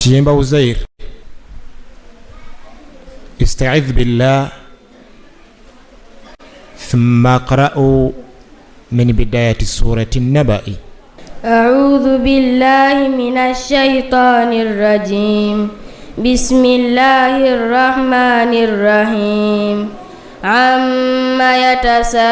Jimba Uzair, استعذ بالله ثم اقرأوا من بداية سورة النبأ. أعوذ بالله من الشيطان الرجيم. بسم الله الرحمن الرحيم. عما يتساءلون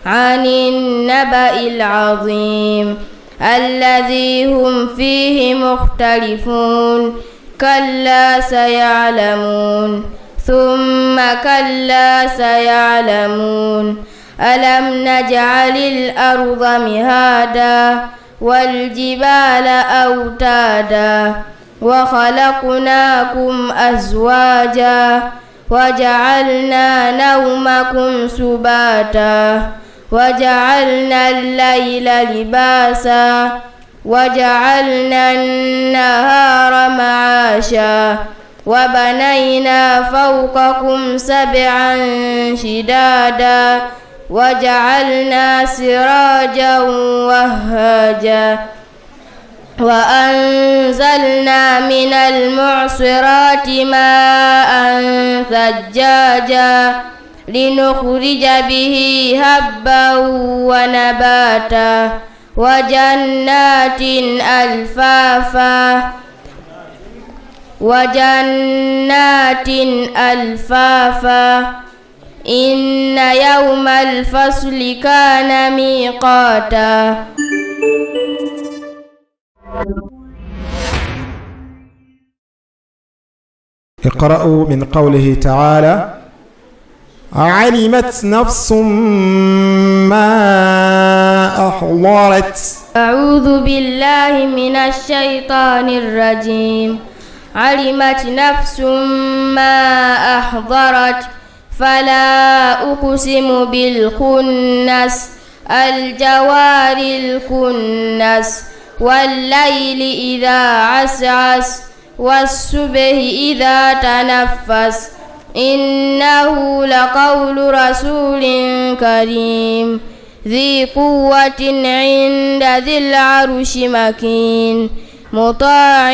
عن النبأ العظيم الذي هم فيه مختلفون. كلا سيعلمون ثم كلا سيعلمون. ألم نجعل الأرض مهادا والجبال أوتادا وخلقناكم أزواجا وجعلنا نومكم سباتا وجعلنا الليل لباسا وجعلنا النهار معاشا وبنينا فوقكم سبعا شدادا وجعلنا سراجا وهاجا وأنزلنا من المعصرات ماء ثجاجا لنخرج به هبا ونباتا وجنات ألفافا إن يوم الفصل كان ميقاتا. اقرأوا من قوله تعالى: علمت نفس ما أحضرت. أعوذ بالله من الشيطان الرجيم. علمت نفس ما أحضرت فلا أقسم بالخنس الجوار الكنس والليل إذا عسعس والصبح إذا تنفس إنه لقول رسول كريم ذي قوة عند ذي العرش مكين مطاع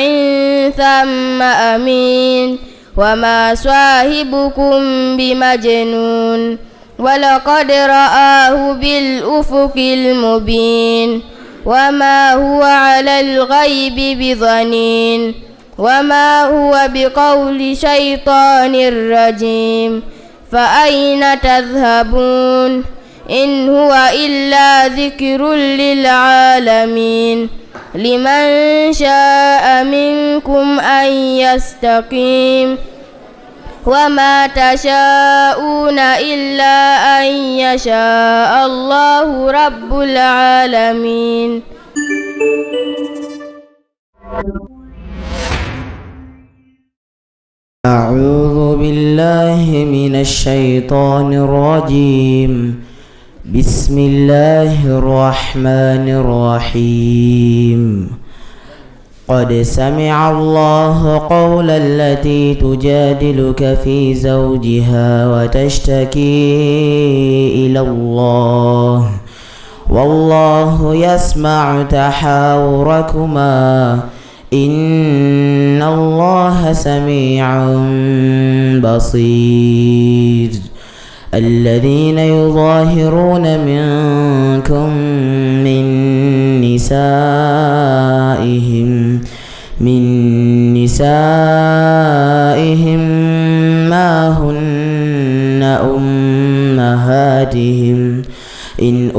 ثم أمين وما صاحبكم بمجنون ولقد رآه بالأفق المبين وما هو على الغيب بضنين وما هو بقول شيطان رجيم فأين تذهبون إن هو إلا ذكر للعالمين لمن شاء منكم أن يستقيم وما تشاءون إلا أن يشاء الله رب العالمين. أعوذ بالله من الشيطان الرجيم. بسم الله الرحمن الرحيم. قد سمع الله قول التي تجادلك في زوجها وتشتكي إلى الله والله يسمع تحاوركما إن الله سميع بصير. الذين يظاهرون منكم من نسائهم ما هن أمهاتهم إن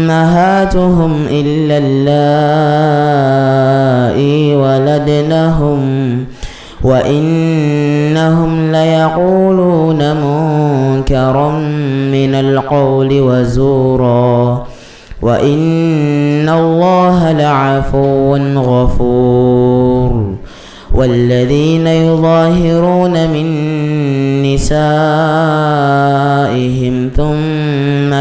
أمهاتهم إلا اللائي ولدنهم وإنهم ليقولون منكرا من القول وزورا وإن الله لعفو غفور. والذين يظاهرون من نسائهم ثم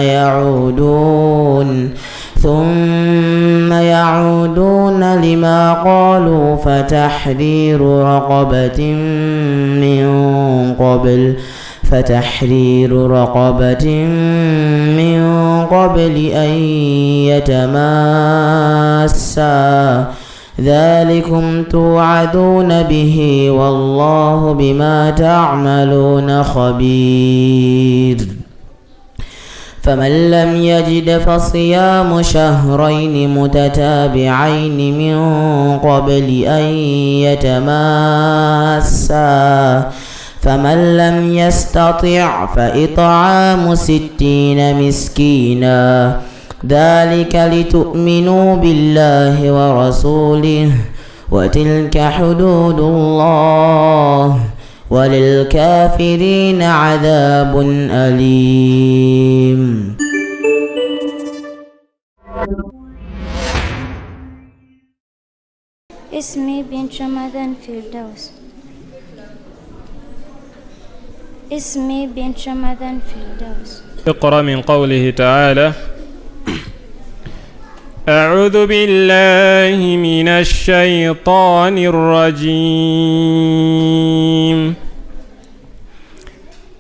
يعودون لما قالوا فتحرير رقبة من قبل أن يتماسا ذلكم توعدون به والله بما تعملون خبير. فمن لم يجد فصيام شهرين متتابعين من قبل أن يتماسا، فمن لم يستطع فإطعام 60 مسكينا، ذلك لتؤمنوا بالله ورسوله، وتلك حدود الله، وللكافرين عذاب أليم. اسمي بنت رمضان فردوس. اسمي بنت رمضان فردوس. اقرأ من قوله تعالى: أعوذ بالله من الشيطان الرجيم.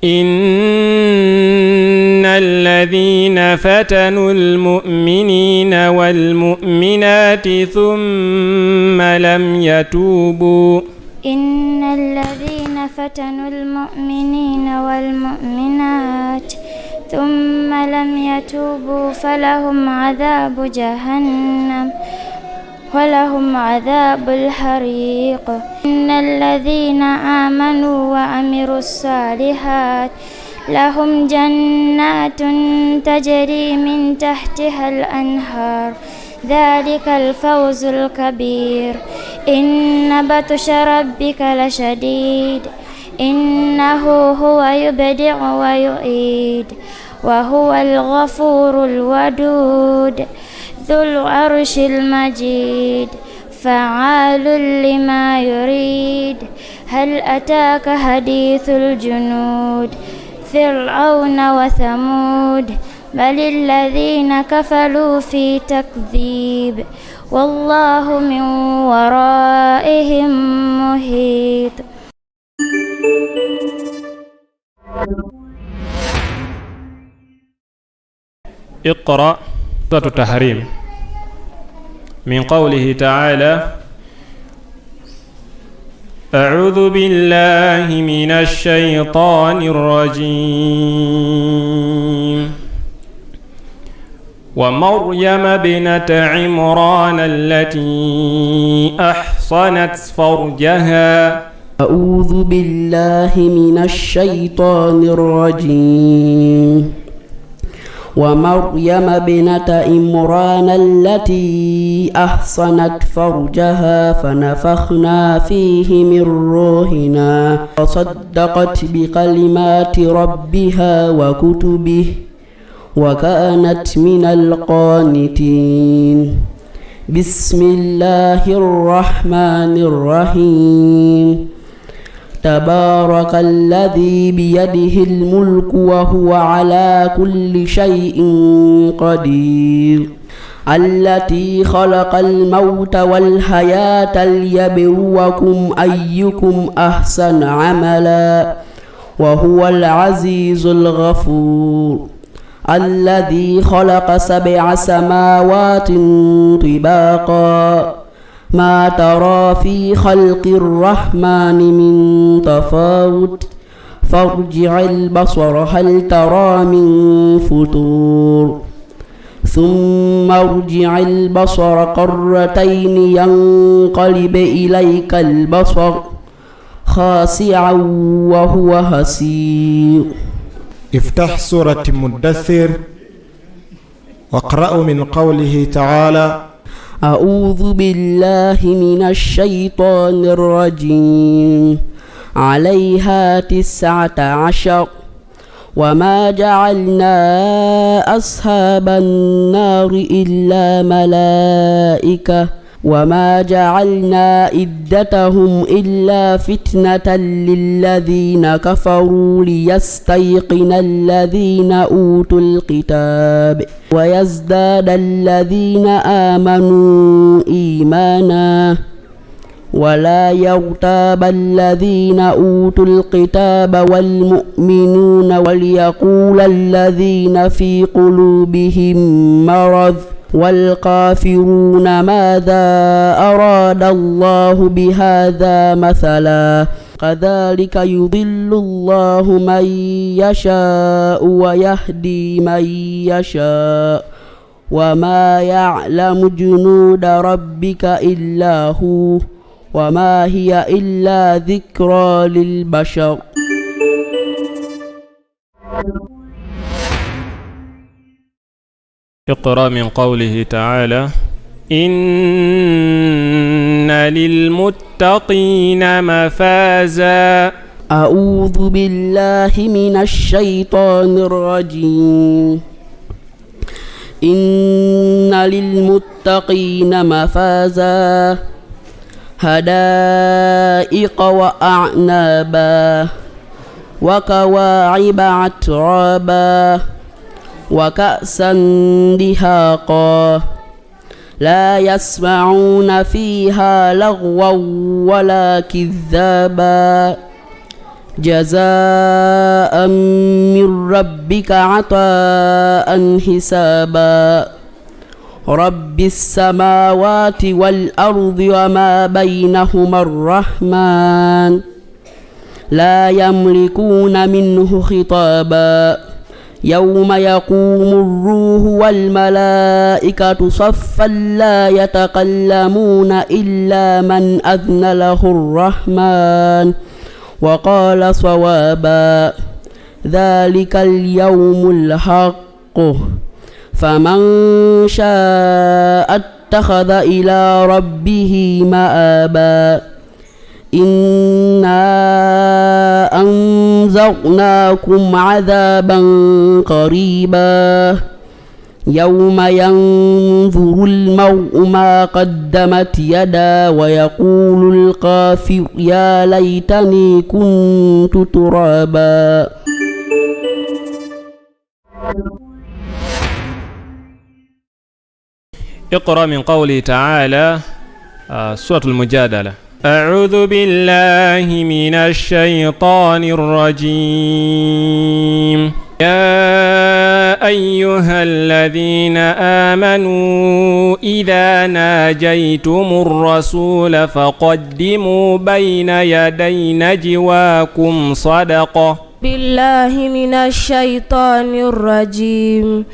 إن الذين فتنوا المؤمنين والمؤمنات ثم لم يتوبوا إن الذين فتنوا المؤمنين والمؤمنات ثم لم يتوبوا فلهم عذاب جهنم ولهم عذاب الحريق. إن الذين آمنوا وعملوا الصالحات لهم جنات تجري من تحتها الأنهار، ذلك الفوز الكبير. إن بطش ربك لشديد، إنه هو يبدع ويعيد، وهو الغفور الودود ذو العرش المجيد، فعال لما يريد. هل أتاك حديث الجنود فرعون وثمود بل الذين كفروا في تكذيب، والله من ورائهم محيط. اقرأ سورة التحريم من قوله تعالى: أعوذ بالله من الشيطان الرجيم. ومريم ابنة عمران التي أحصنت فرجها. أعوذ بالله من الشيطان الرجيم. ومريم ابنة عمران التي أحصنت فرجها فنفخنا فيه من روحنا وصدقت بكلمات ربها وكتبه وكانت من القانتين. بسم الله الرحمن الرحيم. تبارك الذي بيده الملك وهو على كل شيء قدير. التي خلق الموت والحياة ليبلوكم أيكم أحسن عملا وهو العزيز الغفور. الذي خلق 7 سماوات طباقا ما ترى في خلق الرحمن من تفاوت فارجع البصر هل ترى من فتور ثم ارجع البصر قرتين ينقلب إليك البصر خاسعا وهو هسير. افتح سورة مدثر واقرأوا من قوله تعالى: أعوذ بالله من الشيطان الرجيم. عليها 19 وما جعلنا أصحاب النار إلا ملائكة وما جعلنا عدتهم إلا فتنة للذين كفروا ليستيقن الذين أوتوا الكتاب ويزداد الذين آمنوا إيمانا ولا يرتاب الذين أوتوا الكتاب والمؤمنون وليقول الذين في قلوبهم مرض والكافرون ماذا أراد الله بهذا مثلا كذلك يضل الله من يشاء ويهدي من يشاء وما يعلم جنود ربك إلا هو وما هي إلا ذكرى للبشر. اقرأ من قوله تعالى إن للمتقين مفازا. أعوذ بالله من الشيطان الرجيم. إن للمتقين مفازا حدائق وأعنابا وكواعب أترابا وكأسا دهاقا لا يسمعون فيها لغوا ولا كذابا جزاء من ربك عطاء حسابا رب السماوات والأرض وما بينهما الرحمن لا يملكون منه خطابا يوم يقوم الروح والملائكة صفا لا يتكلمون إلا من أذن له الرحمن وقال صوابا ذلك اليوم الحق فمن شاء اتخذ إلى ربه مآبا إنا أنذرناكم عذابا قريبا يوم ينظر المرء ما قدمت يدا ويقول الكافر يا ليتني كنت ترابا. اقرأ من قوله تعالى سورة المجادلة. أعوذ بالله من الشيطان الرجيم. يا أيها الذين آمنوا إذا ناجيتم الرسول فقدموا بين يدي نجواكم صدقة. بالله من الشيطان الرجيم.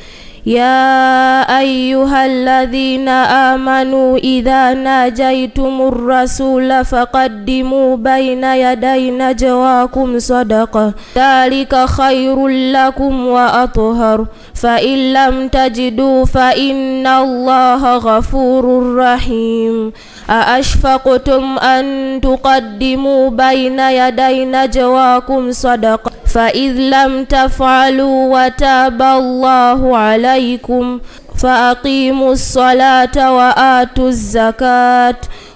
يا أيها الذين آمنوا إذا ناجيتم الرسول فقدموا بين يدي نجواكم صدقة ذلك خير لكم وأطهر فإن لم تجدوا فإن الله غفور رحيم. أأشفقتم أن تقدموا بين يدي نجواكم صدقة فإذ لم تفعلوا وتاب الله عليكم فأقيموا الصلاة وآتوا الزكاة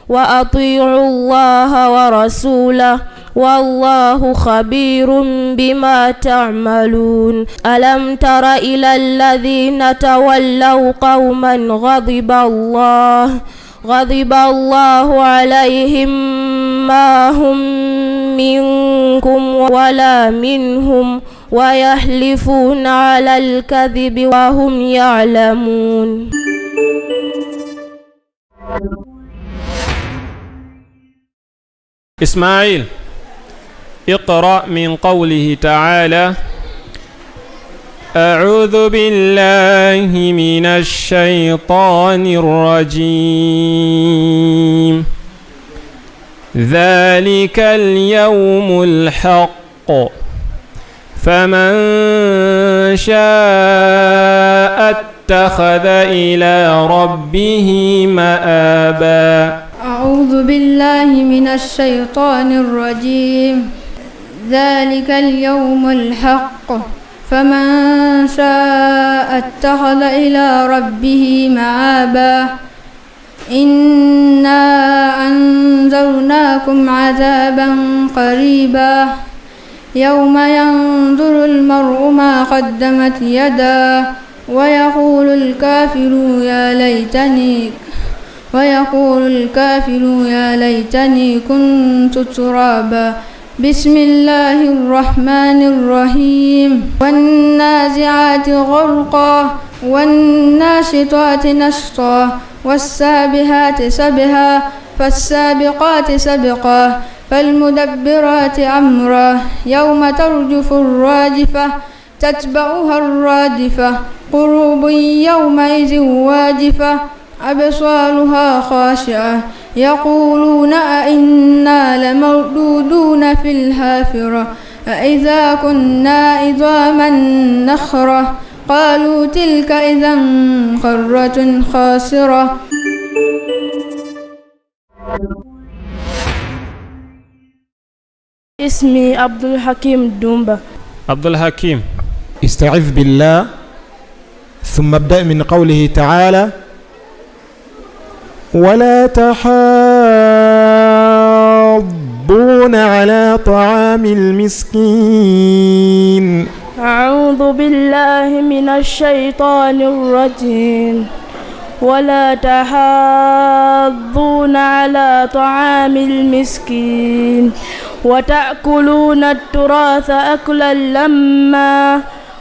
وأطيعوا الله ورسوله والله خبير بما تعملون. ألم تر إلى الذين تولوا قوما غضب الله عليهم ما هم منكم ولا منهم ويحلفون على الكذب وهم يعلمون. إسماعيل اقرأ من قوله تعالى أعوذ بالله من الشيطان الرجيم. ذلك اليوم الحق فمن شاء اتخذ إلى ربه مآبا. أعوذ بالله من الشيطان الرجيم. ذلك اليوم الحق فمن شاء اتخذ إلى ربه مآبا. إنا أنذرناكم عذابا قريبا يوم ينظر المرء ما قدمت يداه ويقول الكافر يا ليتني كنت ترابا. بسم الله الرحمن الرحيم والنازعات غرقا والناشطات نشطا والسابحات سبحا فالسابقات سبقا فالمدبرات أمرا يوم ترجف الراجفة تتبعها الرادفة قلوب يومئذ واجفة أبصارها خاشعة يقولون أئنا لمردودون في الحافرة أئذا كنا عظاما نخرة قالوا تلك إذا قرة خاسرة. اسمي عبد الحكيم دومبا. عبد الحكيم، استعذ بالله ثم ابدأ من قوله تعالى ولا تحاضون على طعام المسكين. أعوذ بالله من الشيطان الرجيم. ولا تحاضون على طعام المسكين وتأكلون التراث أكلا لما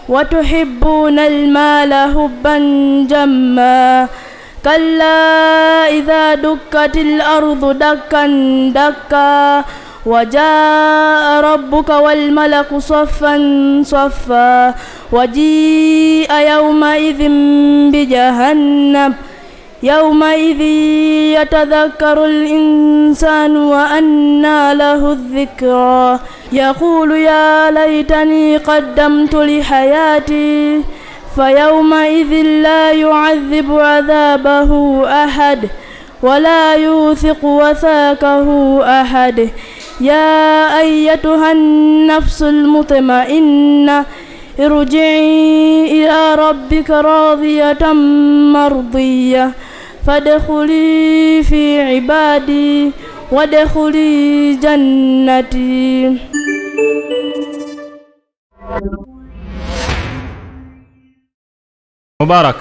وتحبون المال حبا جما كلا إذا دكت الأرض دكا دكا وجاء ربك والملك صفا صفا وجيء يومئذ بجهنم يومئذ يتذكر الإنسان وأنى له الذكرى يقول يا ليتني قدمت لحياتي فيومئذ لا يعذب عذابه أحد ولا يوثق وثاقه أحد. يا أيتها النفس المطمئنة ارجعي إلى ربك راضية مرضية فادخلي في عبادي وادخلي جنتي. مبارك،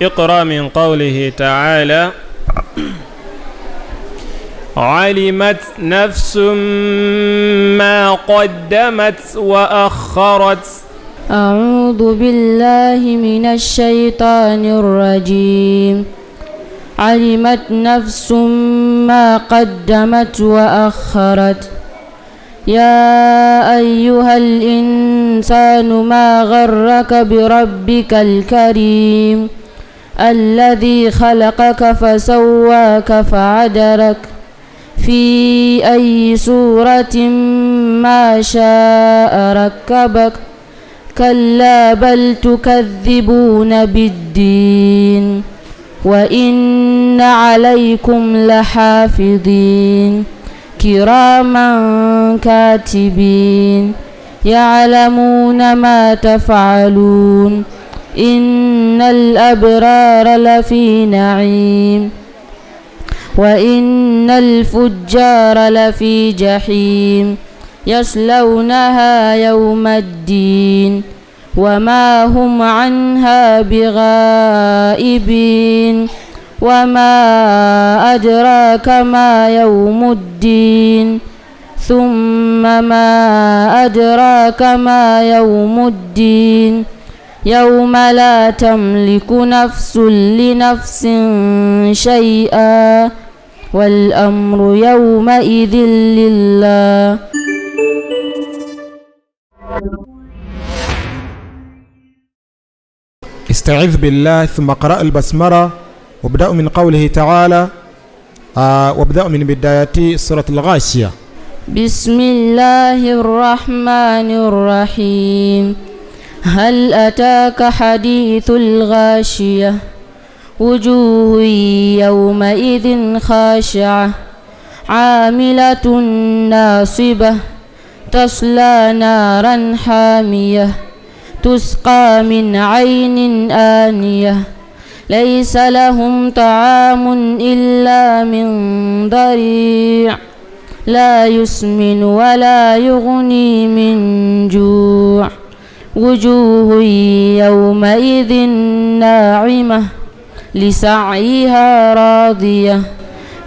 اقرأ من قوله تعالى علمت نفس ما قدمت وأخرت. أعوذ بالله من الشيطان الرجيم. علمت نفس ما قدمت وأخرت. يا أيها الإنسان ما غرك بربك الكريم الذي خلقك فسواك فعدلك في أي صورة ما شاء ركبك كلا بل تكذبون بالدين وإن عليكم لحافظين كراما كاتبين يعلمون ما تفعلون إن الأبرار لفي نعيم وإن الفجار لفي جحيم يصلونها يوم الدين وما هم عنها بغائبين وما أدراك ما يوم الدين ثم ما أدراك ما يوم الدين يوم لا تملك نفس لنفس شيئا والأمر يومئذ لله. استعذ بالله ثم قرأ البسملة وابدأ من قوله تعالى وابدأ من بداية سورة الغاشية. بسم الله الرحمن الرحيم. هل أتاك حديث الغاشية وجوه يومئذ خاشعة عاملة ناصبة تصلى نارا حامية تسقى من عين آنية ليس لهم طعام إلا من ضريع لا يسمن ولا يغني من جوع وجوه يومئذ ناعمة لسعيها راضية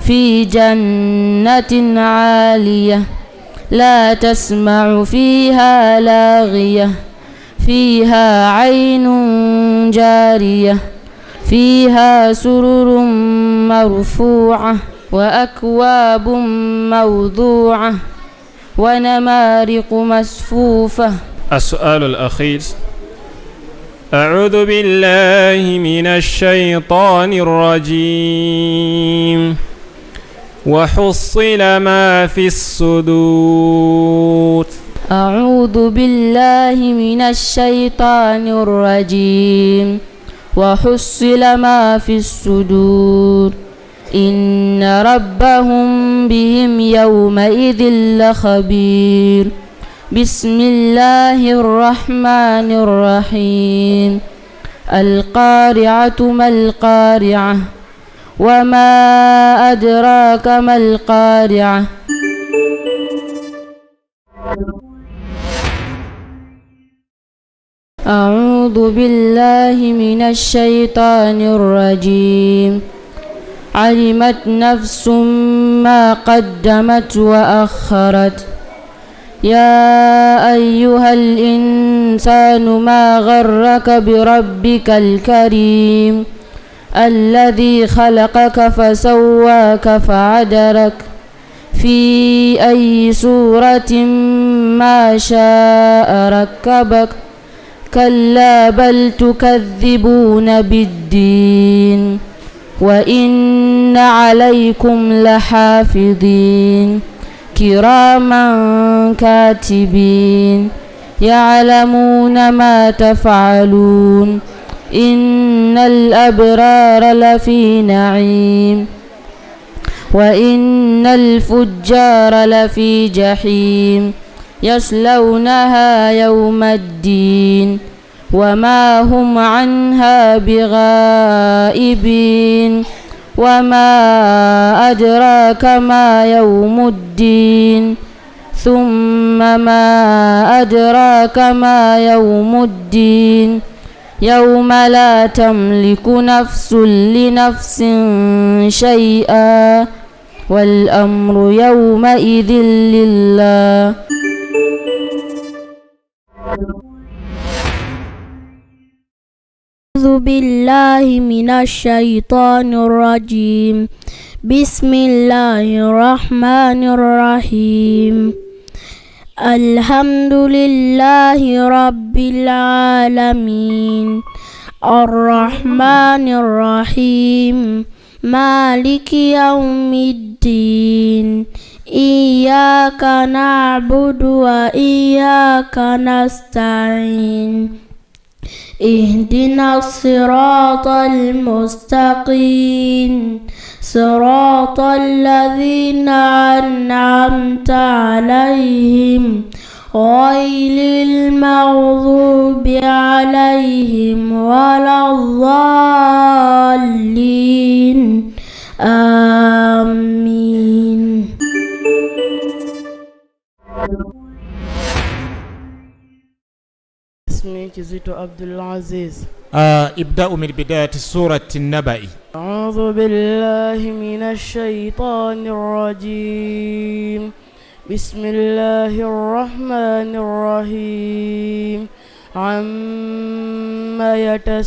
في جنة عالية لا تسمع فيها لاغية فيها عين جارية فيها سرر مرفوعة وأكواب موضوعة ونمارق مصفوفة. السؤال الأخير: أعوذ بالله من الشيطان الرجيم وحصل ما في الصدور. أعوذ بالله من الشيطان الرجيم وحصل ما في الصدور إن ربهم بهم يومئذ لخبير. بسم الله الرحمن الرحيم. القارعة ما القارعة وما أدراك ما القارعة. أعوذ بالله من الشيطان الرجيم. علمت نفس ما قدمت وأخرت. يا أيها الإنسان ما غرك بربك الكريم الذي خلقك فسواك فعدلك في أي صورة ما شاء ركبك. كلا بل تكذبون بالدين وإن عليكم لحافظين كراما كاتبين يعلمون ما تفعلون. إن الأبرار لفي نعيم وإن الفجار لفي جحيم يصلونها يوم الدين وما هم عنها بغائبين. وما أدراك ما يوم الدين ثم ما أدراك ما يوم الدين يوم لا تملك نفس لنفس شيئا والأمر يومئذ لله. أعوذ بالله من الشيطان الرجيم. بسم الله الرحمن الرحيم. الحمد لله رب العالمين الرحمن الرحيم مالك يوم الدين إياك نعبد وإياك نستعين اهدنا الصراط المستقيم صراط الذين أنعمت عليهم غير المغضوب عليهم ولا الضالين آمين. اسمي كزيتو عبد العزيز. ابدأ من بداية سورة النبأ. أعوذ بالله من الشيطان الرجيم. بسم الله الرحمن الرحيم. عما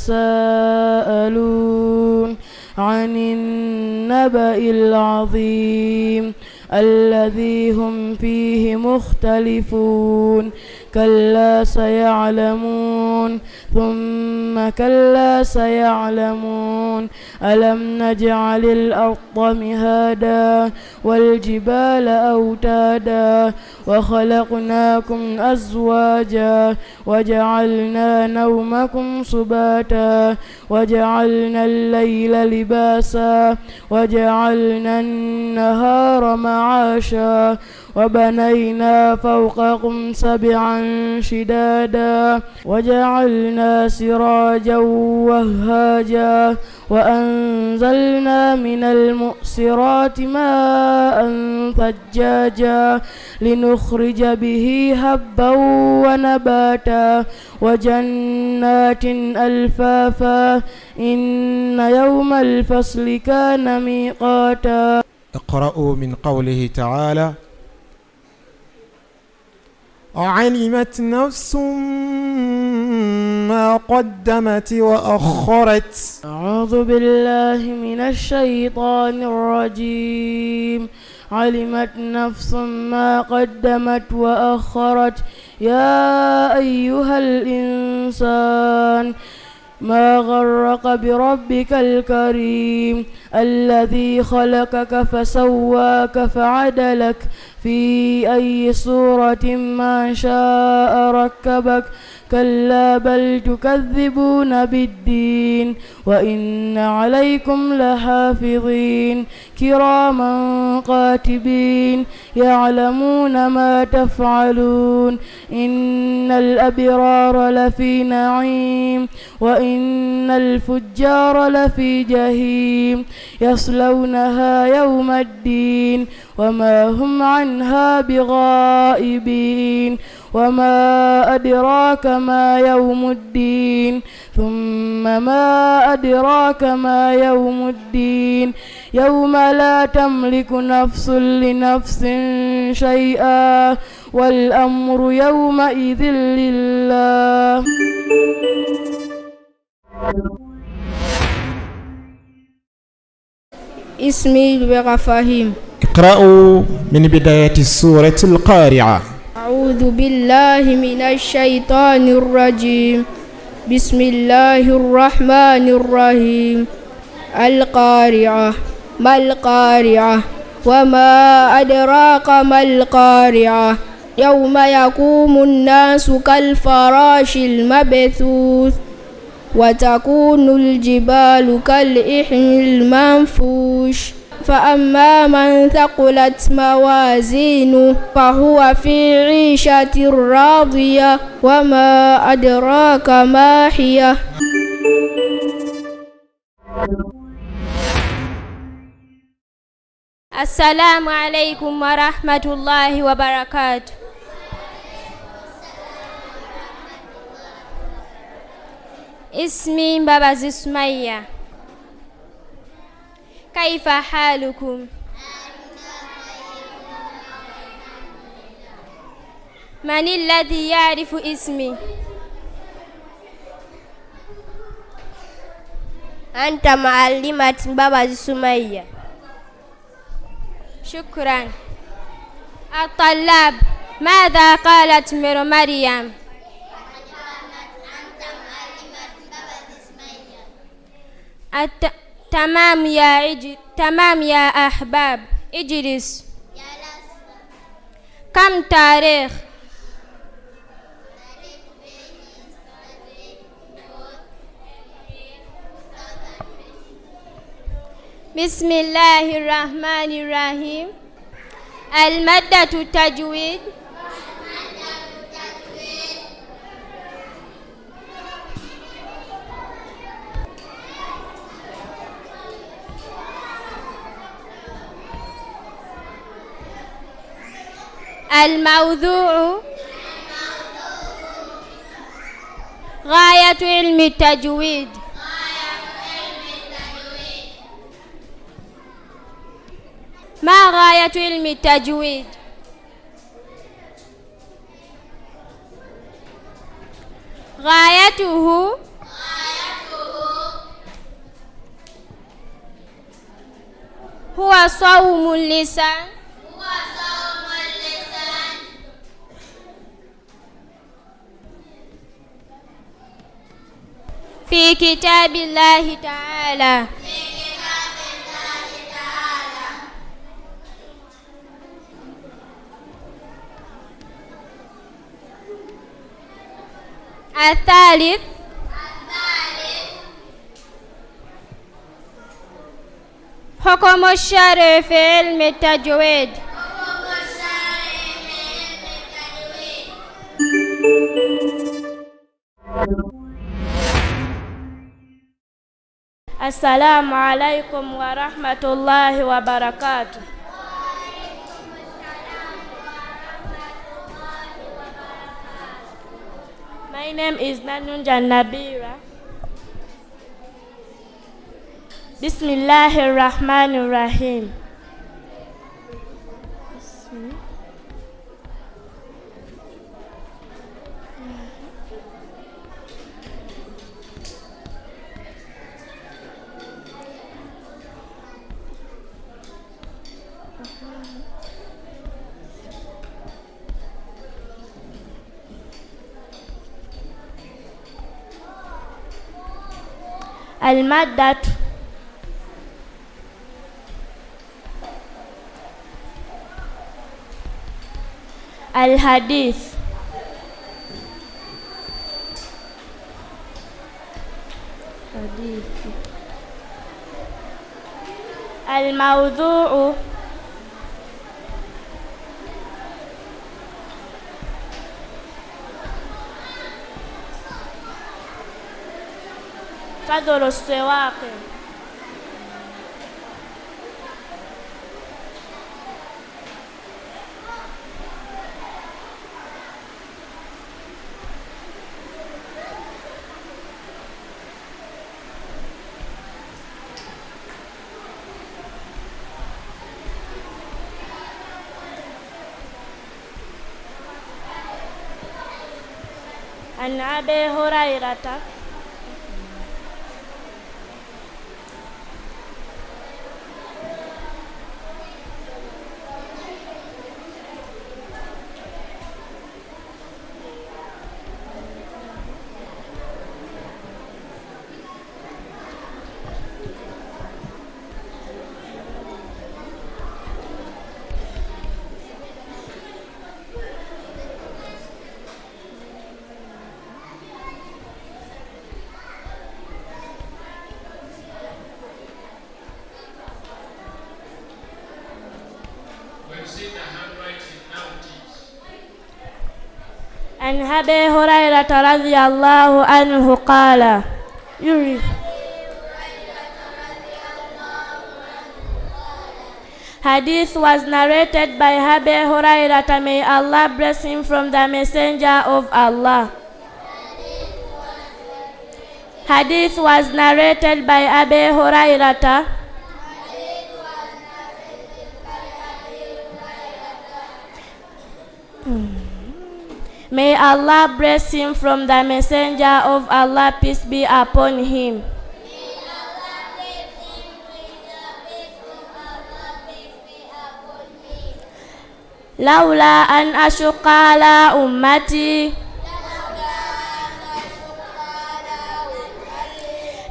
يتساءلون عن النبأ العظيم الذي هم فيه مختلفون. كلا سيعلمون ثم كلا سيعلمون. ألم نجعل الأرض مهادا والجبال أوتادا وخلقناكم أزواجا وجعلنا نومكم سباتا وجعلنا الليل لباسا وجعلنا النهار معاشا وبنينا فوقكم سبعا شدادا وجعلنا سراجا وهاجا وأنزلنا من المؤسرات ماء ثجاجا لنخرج به هبا ونباتا وجنات ألفافا إن يوم الفصل كان ميقاتا. اقرأوا من قوله تعالى علمت نفس ما قدمت وأخرت. أعوذ بالله من الشيطان الرجيم. علمت نفس ما قدمت وأخرت. يا أيها الإنسان ما غرك بربك الكريم الذي خلقك فسواك فعدلك في أي صورة ما شاء ركبك. كلا بل تكذبون بالدين وإن عليكم لحافظين كراما كاتبين يعلمون ما تفعلون. إن الأبرار لفي نعيم وإن الفجار لفي جحيم يصلونها يوم الدين وما هم عنها بغائبين. وما أدراك ما يوم الدين ثم ما أدراك ما يوم الدين يوم لا تملك نفس لنفس شيئا والأمر يومئذ لله. اسمي الفهيم. اقرأوا من بداية السورة القارعة. أعوذ بالله من الشيطان الرجيم. بسم الله الرحمن الرحيم. القارعة. ما القارعة وما أدراك ما القارعة يوم يقوم الناس كالفراش المبثوث وتكون الجبال كالإحن المنفوش. فأما من ثقلت موازينه فهو في عيشة راضية وما أدراك ما هي. السلام عليكم ورحمة الله وبركاته. اسمي مبوزا سمية. كيف حالكم؟ من الذي يعرف اسمي؟ أنت معلمة مبوزا سمية. شكرا. الطلاب ماذا قالت مريم؟ تمام يا أحباب اجلس. كم تاريخ؟ بسم الله الرحمن الرحيم. المادة التجويد. الموضوع غاية علم التجويد. ما غاية علم التجويد؟ غايته هو صوم اللسان في كتاب الله تعالى. الثالث حكم الشرع في علم التجويد. السلام عليكم ورحمة الله وبركاته. My name is Nanunja Nabira. Bismillahir Rahmanir Rahim. Al-maddatu al-hadith al-mawdu'u fadhlu as-siwaqi an Abi Hurairata عن أبي هريرة رضي الله عنه قال Hadith was narrated by Abu Hurairah, may Allah bless him, from the Messenger of Allah. Hadith was narrated by Abu Hurairah. May Allah bless him, from the Messenger of Allah, peace be upon him. Laula an ashuqa ala ummati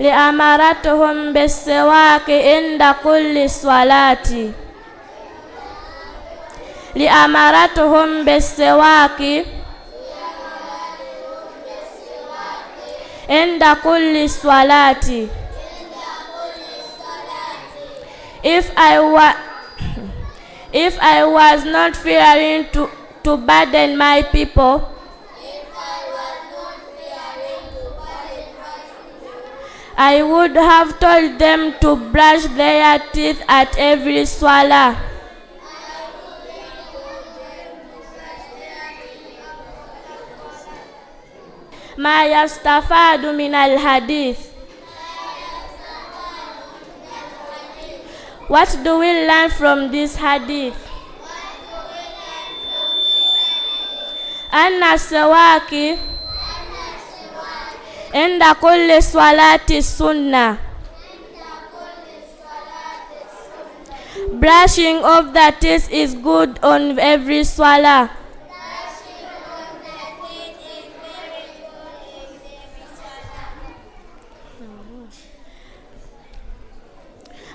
li amaratuhum bis-siwaki inda kulli salati li amaratuhum bis-siwaki inda kulli salati. If I was not fearing to burden my people, I would have told them to brush their teeth at every swallow. Ma yastafadu min al-hadith. What do we learn from this hadith? Anna sawaki inda kulli swalati sunnah. Brushing of the teeth is good on every swallow.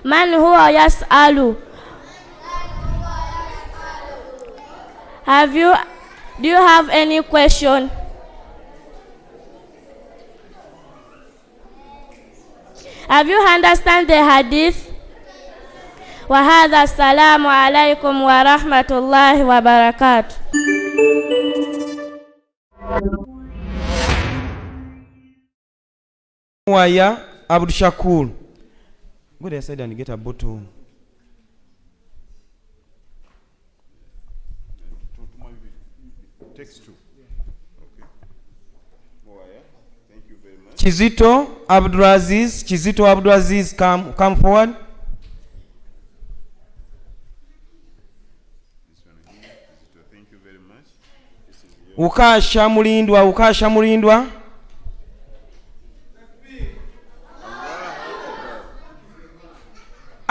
Man huwa yas'alu. Do you have any question? Have you understand the hadith? Wa hadha, assalamu alaikum wa rahmatullahi wa barakatuh. Waya Abdul Shakur. Go there side and get a bottle. Text 2. Okay. Moaya, thank you very much. Chizito Abdulaziz, come forward. This one here. Chizito, thank you very much. Ukasha Mulindwa.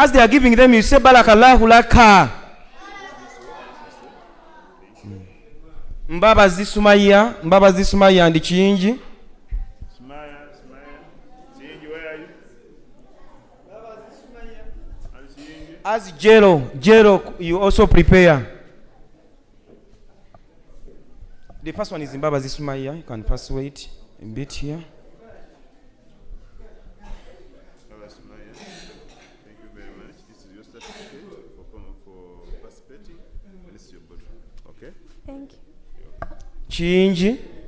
As they are giving them, you say barakallahu laka. Mbabazi Sumaya and Chinji. Smile. Chinji, where are you? As Jero, you also prepare. The first one is Mbaba Zisumaya. You can pass weight a bit here. Thank you very much. This is your certificate for participating. And this is your bottle. Okay? Thank you.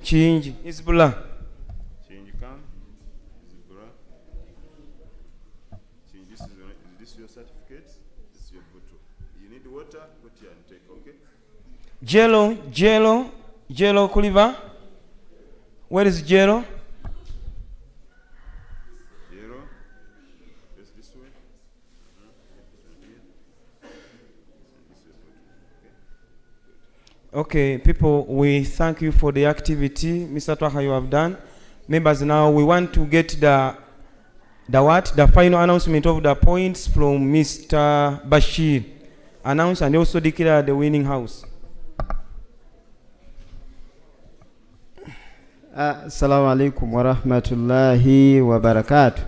Change. Isbullah. Change come. Zibura. Change. This is your certificate. This is your bottle. You need water, put here and take, okay? Jello Kuliva. Where is Jello? Jello. Face this way. Okay, people, we thank you for the activity, Mr. Twaha, you have done. Members, now we want to get the final announcement of the points from Mr. Bashir. Announce and also declare the winning house. Assalamu alaikum wa rahmatullahi wa barakatuh.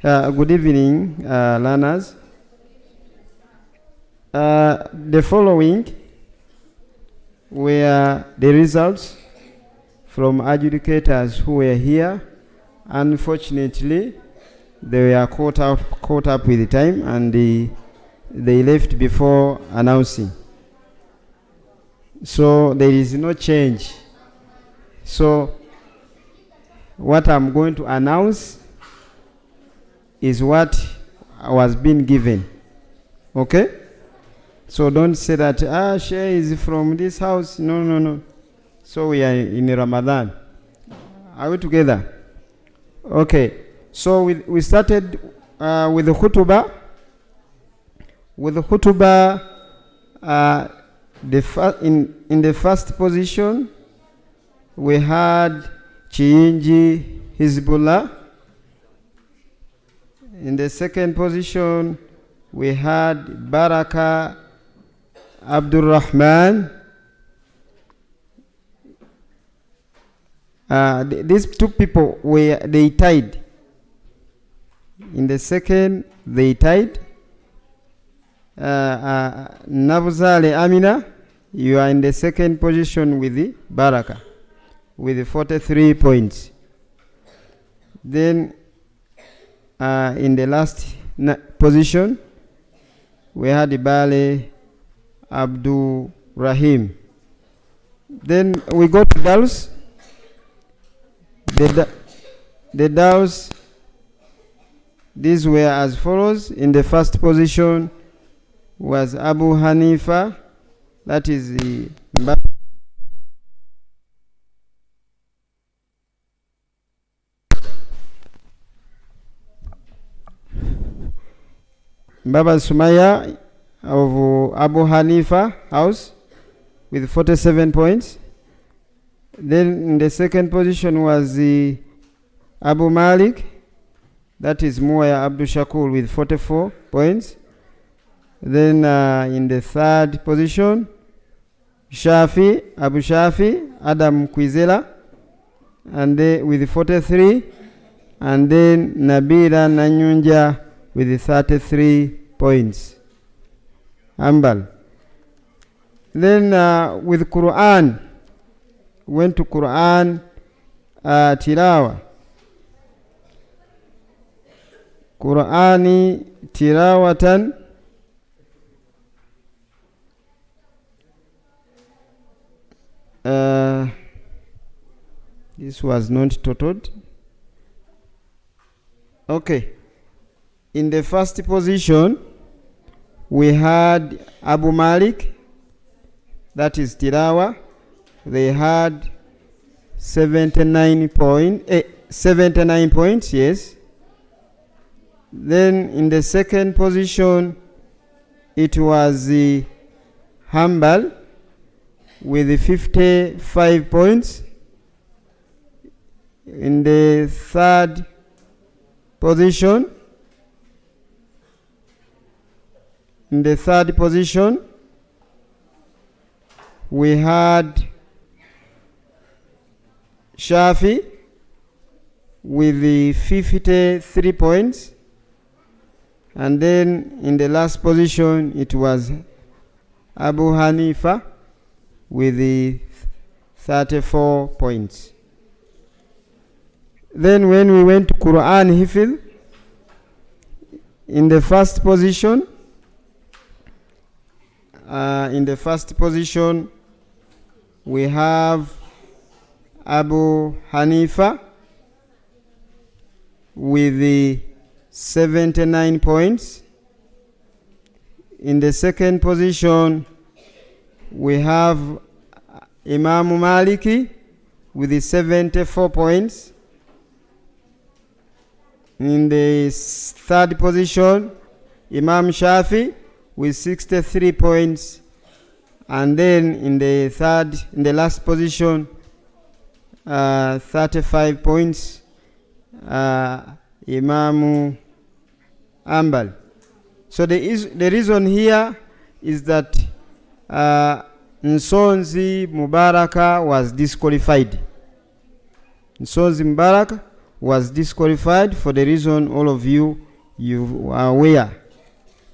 Good evening, learners. The following were the results from adjudicators who were here. Unfortunately, they were caught up with the time, and they left before announcing. So there is no change. So what I'm going to announce is what was being given. Okay? So don't say that, share is from this house. No. So we are in Ramadan. Are we together? Okay. So we started with the khutbah. With the khutbah, in the first position, we had Chiinji Hizbullah. In the second position, we had Baraka Abdul Rahman. These two people they tied. In the second, they tied. Nabuzale Amina, you are in the second position with the Baraka, with 43 points. Then, in the last position, we had Ibale Abdul Rahim. Then we go to Dals. The Dals, these were as follows. In the first position was Abu Hanifa, that is the Baba Sumaya of Abu Hanifa house with 47 points. Then in the second position was the Abu Malik, that is Muaya Abdul Shakur with 44 points. Then in the third position, Abu Shafi, Adam Kwizela, and with 43. And then Nabila Nanyunja with 33 points. Ambal. Then with Qur'an, went to Qur'an Tilawa. Qur'ani Tilawatan. This was not totaled. Okay. In the first position, we had Abu Malik, that is Tilawa. They had 79 points, yes. Then in the second position, it was the Hanbal with 55 points. In the third position. In the third position, we had Shafi with the 53 points. And then in the last position, it was Abu Hanifa with the 34 points. Then when we went to Qur'an Hifil, in the first position, we have Abu Hanifa with the 79 points. In the second position, we have Imam Maliki with the 74 points. In the third position, Imam Shafi with 63 points. And then in the last position, 35 points, Imam Ambal. So the reason here is that Nsonzi Mubaraka was disqualified. Nsonzi Mubarak was disqualified for the reason all of you are aware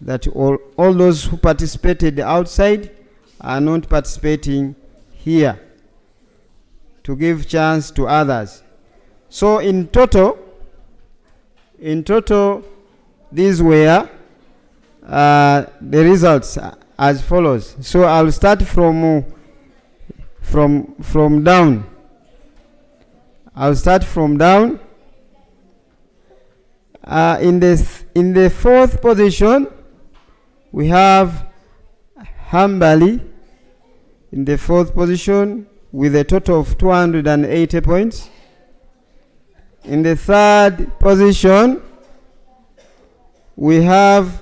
that all those who participated outside are not participating here to give chance to others. So in total, these were the results as follows. So I'll start from down. I'll start from down. In the fourth position, we have Hanbali in the fourth position with a total of 280 points. In the third position, we have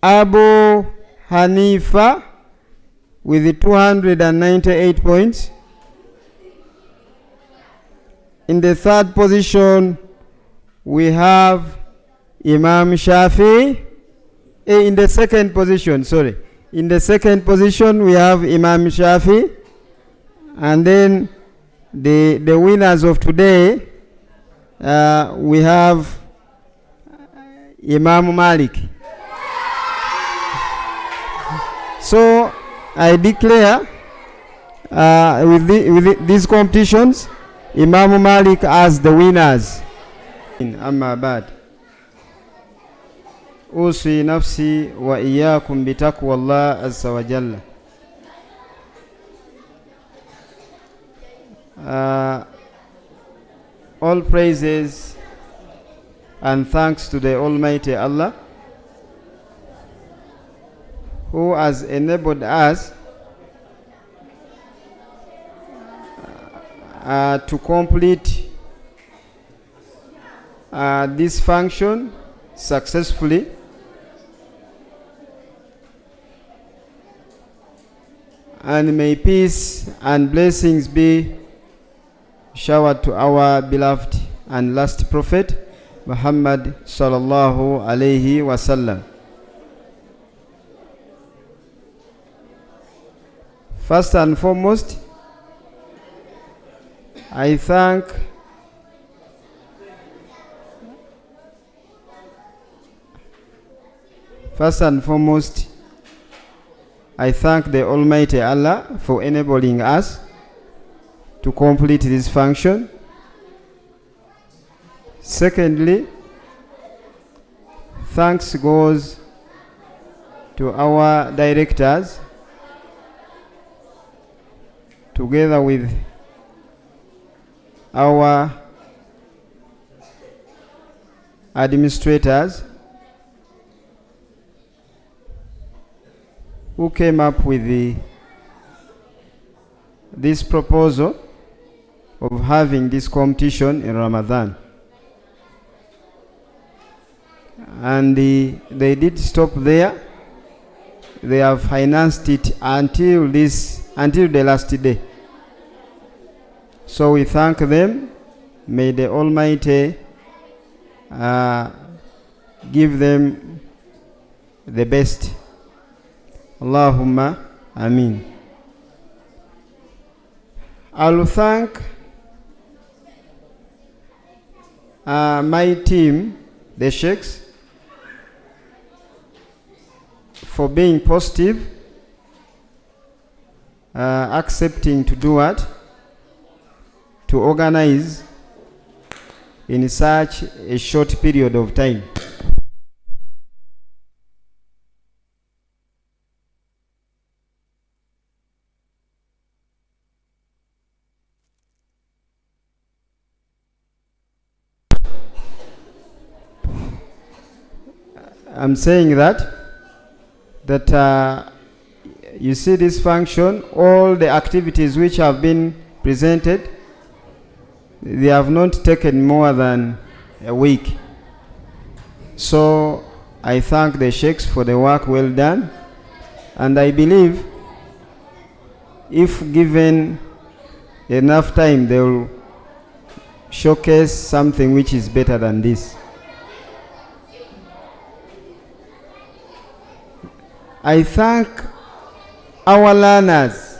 Abu Hanifa with 298 points. In the third position, we have Imam Shafi. In the second position, we have Imam Shafi. And then the winners of today, we have Imam Malik. So I declare with these competitions, Imam Malik as the winners. Amma ba'd. أوصي نفسي وإياكم بتقوى الله عز وجل. All praises and thanks to the Almighty Allah who has enabled us to complete this function successfully. And may peace and blessings be showered to our beloved and last prophet Muhammad sallallahu alayhi wasallam. First and foremost, I thank the Almighty Allah for enabling us to complete this function. Secondly, thanks goes to our directors together with our administrators who came up with this proposal of having this competition in Ramadan. And they did stop there. They have financed it until the last day. So we thank them. May the Almighty give them the best. Allahumma Ameen. I'll thank my team, the Sheikhs, for being positive, accepting to do what? To organize in such a short period of time. I'm saying that you see this function, all the activities which have been presented, they have not taken more than a week. So I thank the Sheikhs for the work well done, and I believe if given enough time, they will showcase something which is better than this. I thank our learners.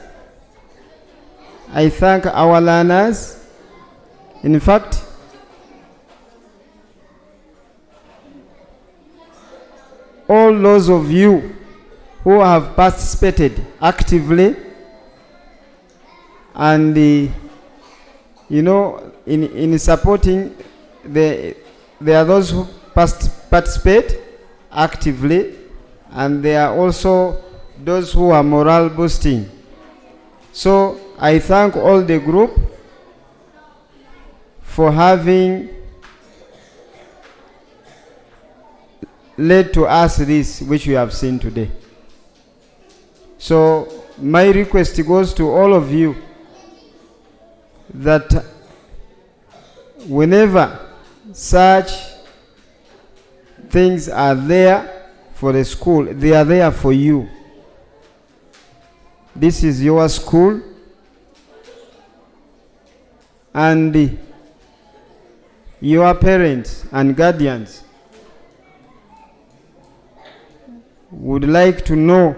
I thank our learners. In fact, all those of you who have participated actively, and in supporting, there are those who participate actively, and there are also those who are morale boosting. So I thank all the group for having led to us this which we have seen today. So my request goes to all of you that whenever such things are there for the school, they are there for you. This is your school, and your parents and guardians would like to know,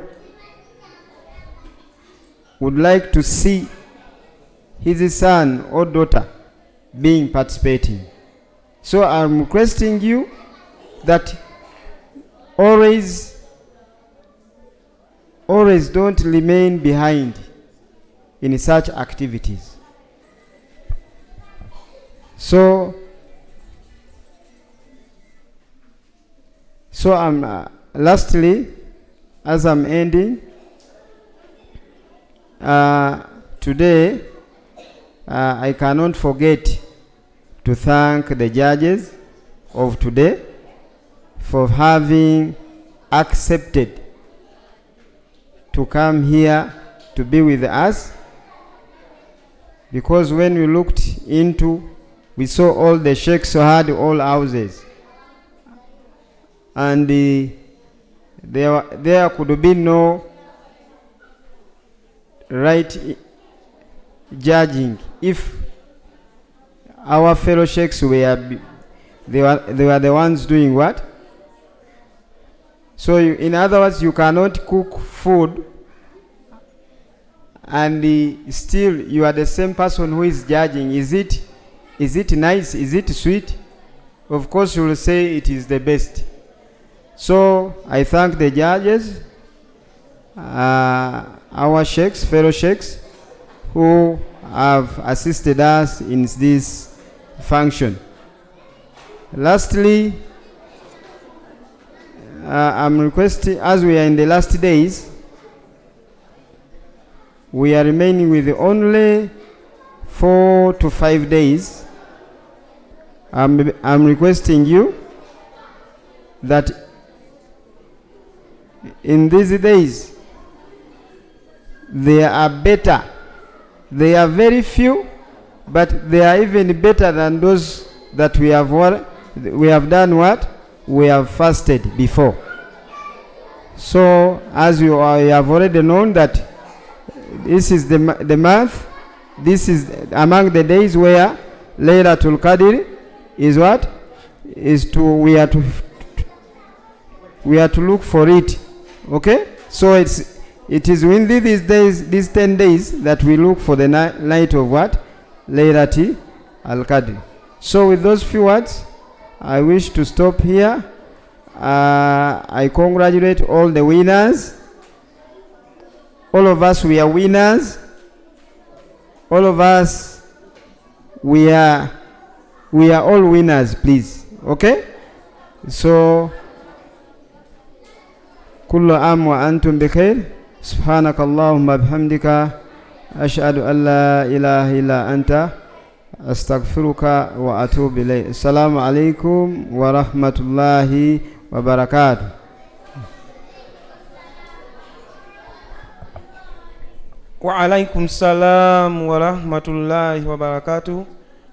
would like to see his son or daughter being participating. So I'm requesting you that always don't remain behind in such activities. So I'm lastly, as I'm ending, today I cannot forget to thank the judges of today for having accepted to come here to be with us, because when we looked into, we saw all the sheikhs who had all houses, and there could be no right judging if our fellow sheikhs they were the ones doing what. So in other words, you cannot cook food and still you are the same person who is judging. Is it nice? Is it sweet? Of course you will say it is the best. So I thank the judges, our sheikhs, fellow sheikhs, who have assisted us in this function. Lastly, I'm requesting, as we are in the last days, we are remaining with only 4 to 5 days. I'm requesting you that in these days, they are better. They are very few, but they are even better than those that we have done what? We have fasted before. So as you have already known that this is the month, this is among the days where Laylatul Qadr is what? is we are to look for it. Okay? So it is within these days, these 10 days, that we look for the night of what? Laylatul Qadr. So with those few words, I wish to stop here. I congratulate all the winners. All of us, we are winners. All of us, we are all winners, please. Okay? So, kullu am wa antum bikhair. Subhanaka Allahumma bihamdika. Ashhadu an la ilaha illa anta. Astaghfiruka wa atubu ilayk. Assalamu alaikum wa rahmatullahi wa barakatuh. Wa alaikum salam wa rahmatullahi wa barakatuh.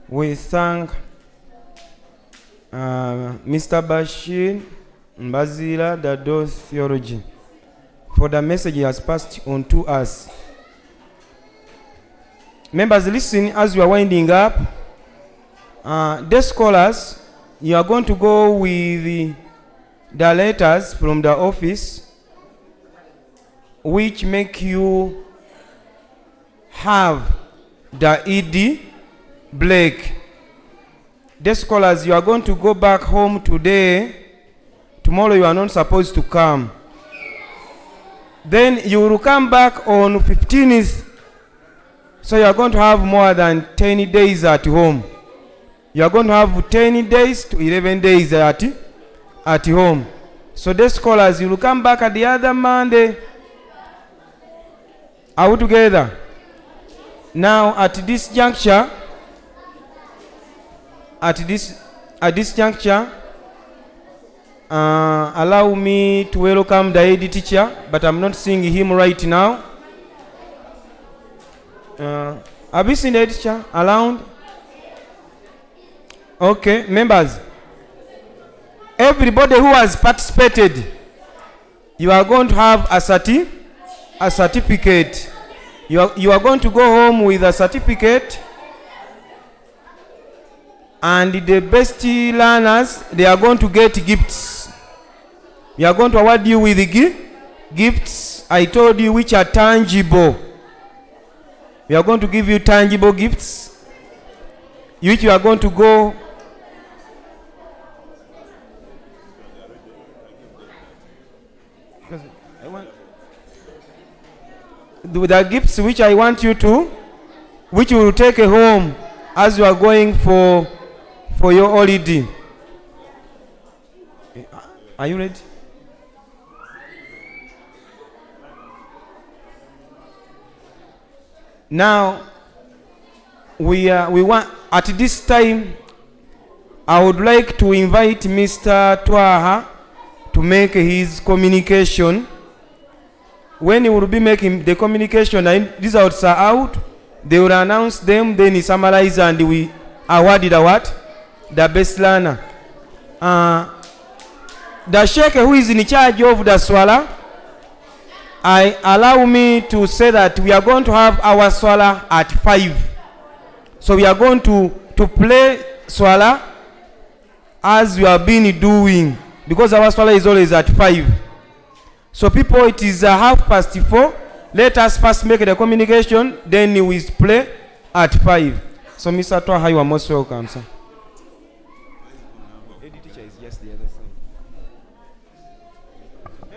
We thank Mr. Bashir Mbazila, the Dose Theology, for the message he has passed on to us. Members, listen as we are winding up. The scholars, you are going to go with the letters from the office which make you have the ED Blake. The scholars, you are going to go back home today. Tomorrow you are not supposed to come. Then you will come back on 15th. So you are going to have more than 10 days at home. You are going to have 10 days to 11 days at home. So the scholars, you will come back at the other Monday. Are we together? Now at this juncture, allow me to welcome the head teacher, but I'm not seeing him right now. Have you seen the head teacher around? Okay, members, everybody who has participated, you are going to have a certificate. You are going to go home with a certificate, and the best learners, they are going to get gifts. We are going to award you with gifts. I told you which are tangible. We are going to give you tangible gifts, which you are going to go. The gifts which I want you to, which you will take home as you are going for your holiday. Are you ready? Now we want, at this time, I would like to invite Mr. Twaha to make his communication. When he will be making the communication and results are out, they will announce them, then he summarize and we award the best learner. The sheikh who is in charge of the swala, allow me to say that we are going to have our swala at 5. So we are going to play swala as we have been doing, because our swala is always at 5. So people, it is 4:30. Let us first make the communication, then we play at 5. So Mr. Twaha, you are most welcome, sir.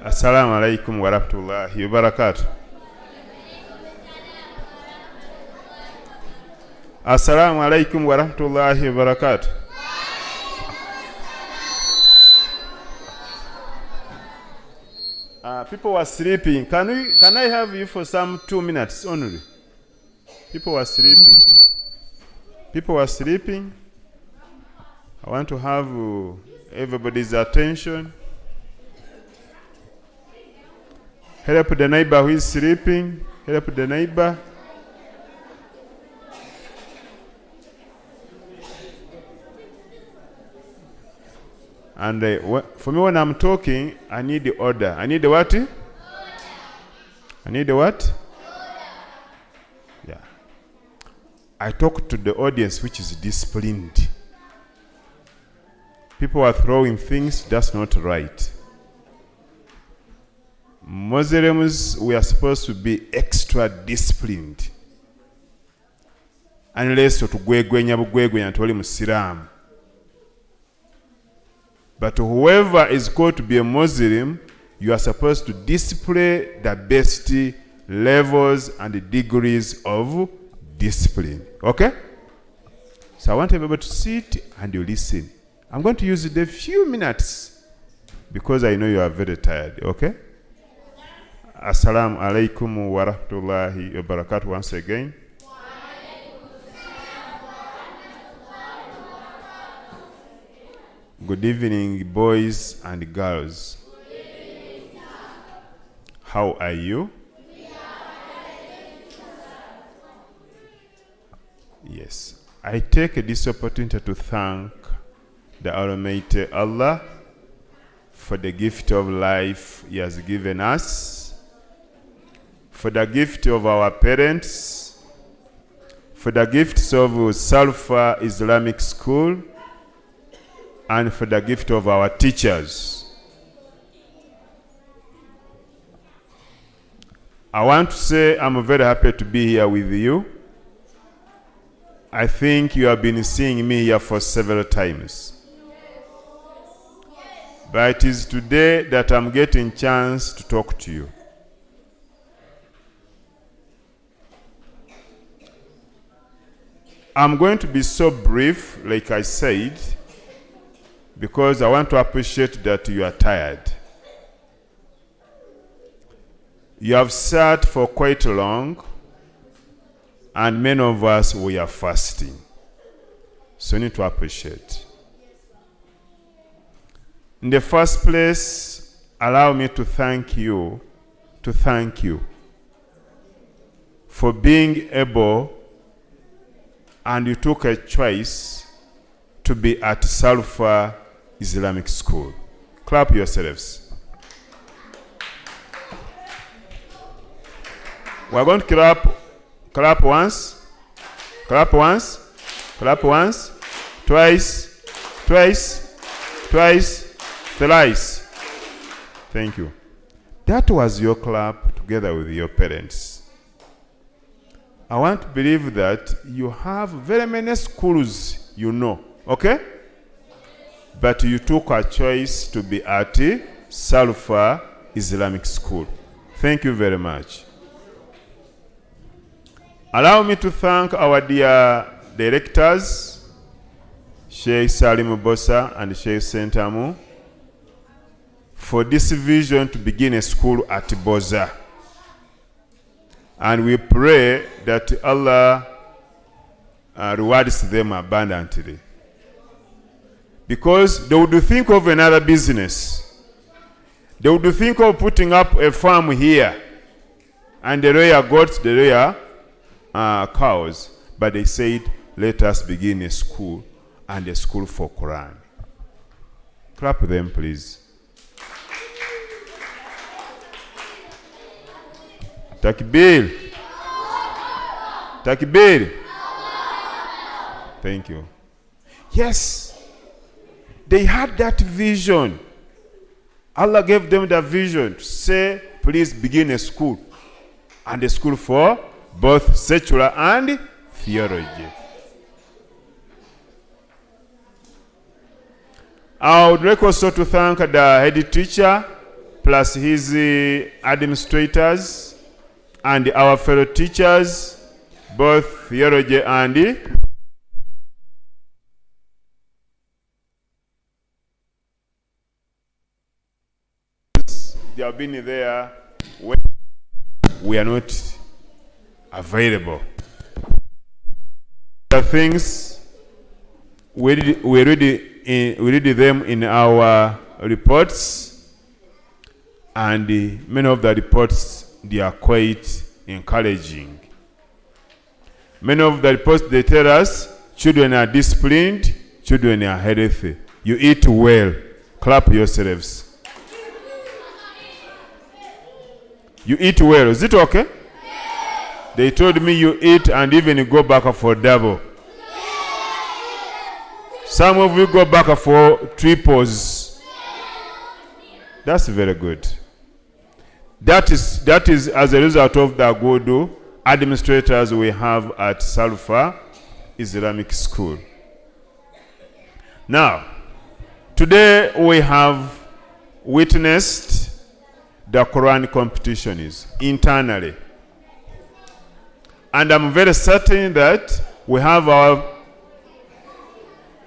Assalamu alaikum wa rahmatullahi wa barakatuh. Assalamu alaikum wa rahmatullahi wa barakatuh. People were sleeping. Can I have you for some 2 minutes only? People were sleeping. I want to have everybody's attention. Help the neighbor who is sleeping. Help the neighbor. And for me, when I'm talking, I need the order. I need the what? I need the what? Yeah. I talk to the audience which is disciplined. People are throwing things, that's not right. Muslims, we are supposed to be extra disciplined. Unless tutugwegwenya bugwegwenya ntoli musiramu. But whoever is called to be a Muslim, you are supposed to display the best levels and degrees of discipline. Okay? So I want everybody to sit and you listen. I'm going to use the few minutes because I know you are very tired. Okay? Assalamu alaikum wa rahmatullahi wa barakatuh once again. Good evening, boys and girls. How are you? Yes. I take this opportunity to thank the Almighty Allah for the gift of life He has given us, for the gift of our parents, for the gifts of Salfah Islamic School, and for the gift of our teachers. I want to say I'm very happy to be here with you. I think you have been seeing me here for several times. But it is today that I'm getting a chance to talk to you. I'm going to be so brief, like I said, because I want to appreciate that you are tired. You have sat for quite long, and many of us, we are fasting. So you need to appreciate. In the first place, allow me to thank you for being able, and you took a choice to be at Salfah Islamic School. Clap yourselves. We're going to clap once, clap once, clap once, twice, thrice. Thank you. That was your clap together with your parents. I want to believe that you have very many schools you know, okay? But you took a choice to be at Salfah Islamic School. Thank you very much. Allow me to thank our dear directors, Sheikh Salim Bboza and Sheikh Sentamu, for this vision to begin a school at Bboza. And we pray that Allah rewards them abundantly. Because they would think of another business. They would think of putting up a farm here and the rare goats, the rare cows. But they said, let us begin a school, and a school for Qura'n. Clap them, please. Takbir. Takbir. Thank you. Yes, they had that vision. Allah gave them the vision to say, please begin a school, and a school for both secular and theology. I would like also to thank the head teacher plus his administrators and our fellow teachers, both theology and they have been there when we are not available. The things we read them in our reports, and many of the reports, they are quite encouraging. Many of the reports, they tell us children are disciplined, children are healthy. You eat well. Clap yourselves. You eat well. Is it okay? Yes. They told me you eat and even go back for double. Yes. Some of you go back for triples. That's very good. That is as a result of the good administrators we have at Salfah Islamic School. Now, today we have witnessed the Qur'an competitions internally. And I'm very certain that we have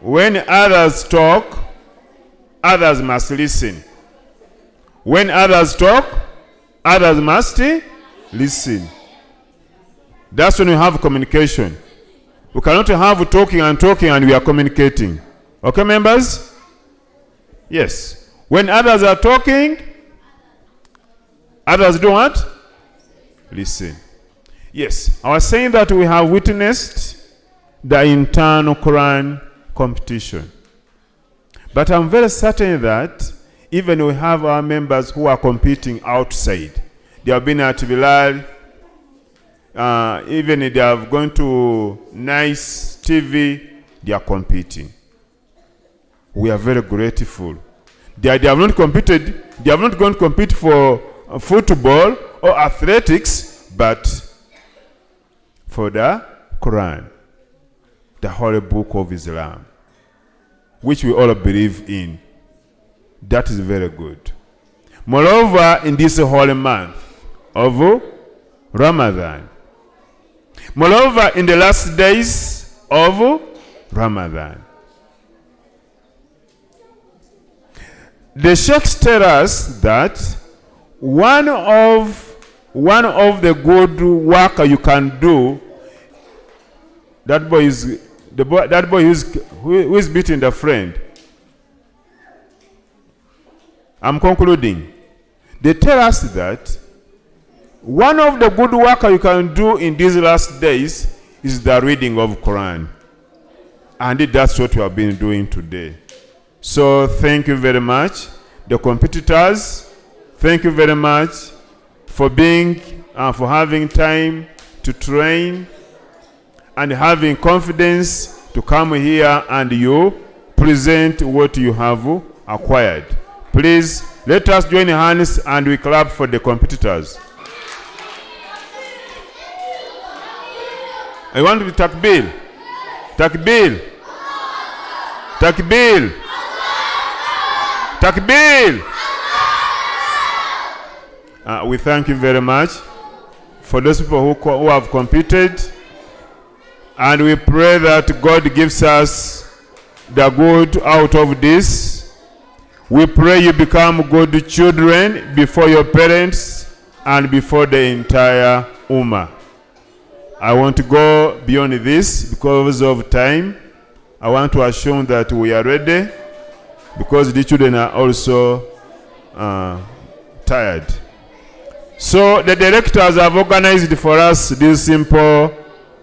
when others talk, others must listen. When others talk, others must listen. That's when we have communication. We cannot have talking and we are communicating. Okay, members? Yes. When others are talking, others do what? Listen. Yes. I was saying that we have witnessed the internal Quran competition. But I'm very certain that even we have our members who are competing outside. They have been at Bilal, even they have gone to nice TV, they are competing. We are very grateful. They have not competed, they have not gone to compete for football or athletics, but for the Quran, the Holy Book of Islam, which we all believe in. That is very good. Moreover, in this holy month of Ramadan, moreover, in the last days of Ramadan, the sheikhs tell us that one of the good work you can do. That boy who is beating the friend. I'm concluding. They tell us that one of the good work you can do in these last days is the reading of Quran. And that's what we have been doing today. So thank you very much. The competitors, thank you very much for for having time to train and having confidence to come here and you present what you have acquired. Please, let us join hands and we clap for the competitors. I want to be takbir. Takbir. Takbir. Takbir. We thank you very much for those people who have competed. And we pray that God gives us the good out of this. We pray you become good children before your parents and before the entire Ummah. I want to go beyond this because of time. I want to assume that we are ready because the children are also tired. So the directors have organized for us these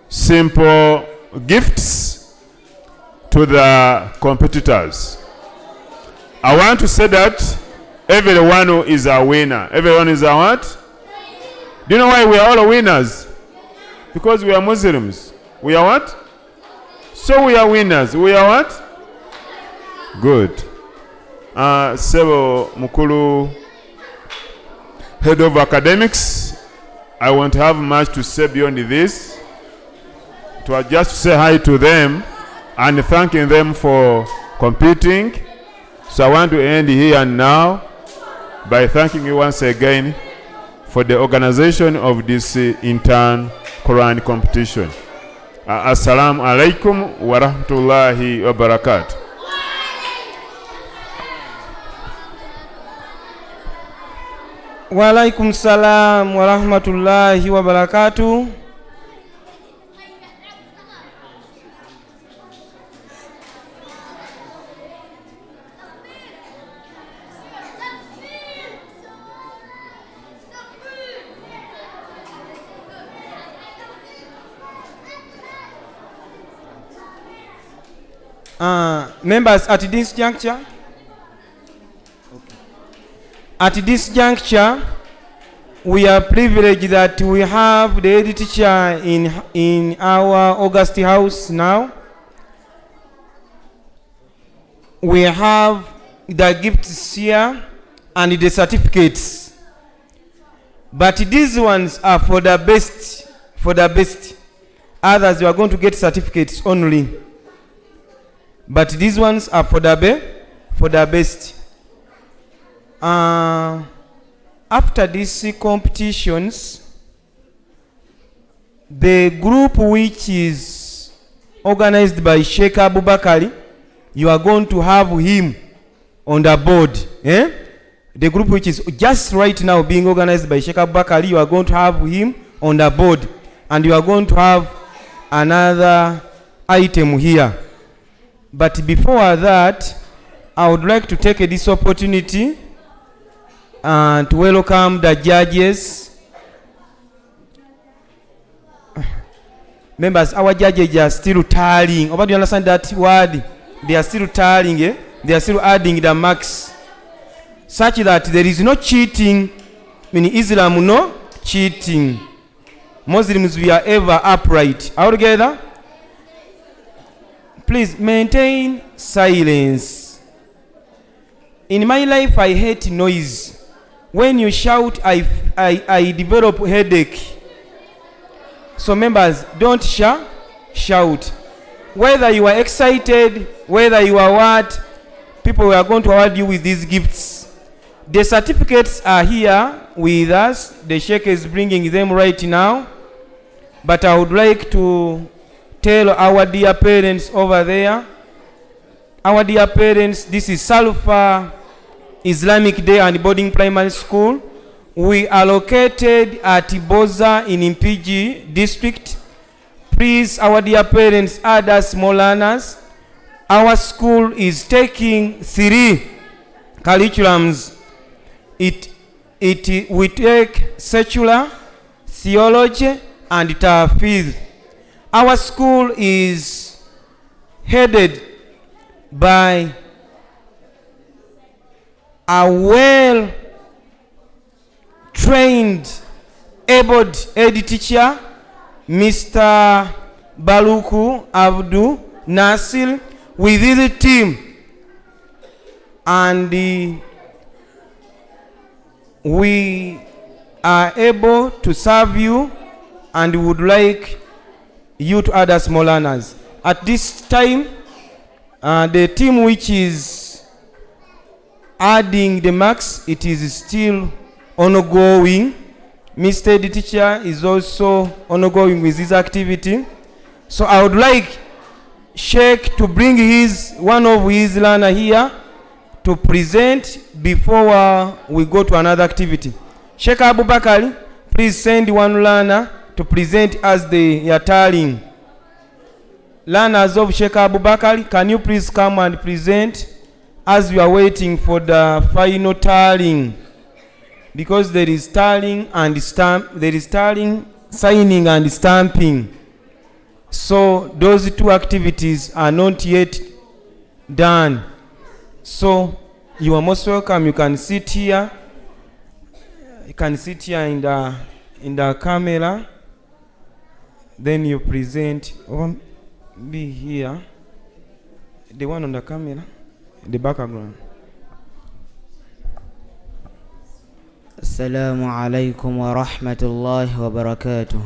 simple gifts to the competitors. I want to say that everyone is a winner. Everyone is a what? Do you know why we are all winners? Because we are Muslims. We are what? So we are winners. We are what? Good. Sebo Mukulu, head of academics, I won't have much to say beyond this. To just say hi to them and thanking them for competing. So I want to end here and now by thanking you once again for the organization of this intern Quran competition. Assalamu alaikum wa rahmatullahi wa barakatuh. Wa alaikum salam wa rahmatullahi wa barakatuh. Members, at this juncture, we are privileged that we have the head teacher in our August house now. we have the gifts here and the certificates. But these ones are for the best. Others, you are going to get certificates only. But these ones are for the best. After these competitions, the group which is organized by Sheikh Abubakari, you are going to have him on the board. The group which is just right now being organized by Sheikh Abubakari, you are going to have him on the board. And you are going to have another item here. But before that, I would like to take this opportunity to welcome the judges. Members, our judges are still tallying. Do you understand that word? They are still tallying. They are still adding the marks, such that there is no cheating. In Islam, no cheating. Muslims, we are ever upright. All together? Please maintain silence. In my life, I hate noise. When you shout, I develop headache. So members, don't shout. Whether you are excited, whether you are what, people are going to award you with these gifts. The certificates are here with us. The Sheikh is bringing them right now. But I would like to tell our dear parents over there. Our dear parents, this is Salfah Islamic Day and Boarding Primary School. We are located at Bboza in Mpigi district. Please, our dear parents, add us more learners. Our school is taking 3 curriculums. We take secular, theology, and tafsir. Our school is headed by a well-trained, able-head teacher, Mr. Baruku Abdu Nasir, with his team. And we are able to serve you, and we would like you to add us more learners. At this time, the team which is adding the marks, it is still ongoing. Mr. The teacher is also ongoing with this activity. So I would like Sheikh to bring one of his learner here to present before we go to another activity. Sheikh Abubakar, please send one learner to present as they are tallying. Learners of Sheikh Abubakar, can you please come and present as we are waiting for the final tallying? Because there is tallying and signing and stamping. So those 2 activities are not yet done. So you are most welcome. You can sit here. You can sit here in the camera. Then you present. Be here. The one on the camera. The background. Assalamu alaikum wa rahmatullahi wa barakatuh.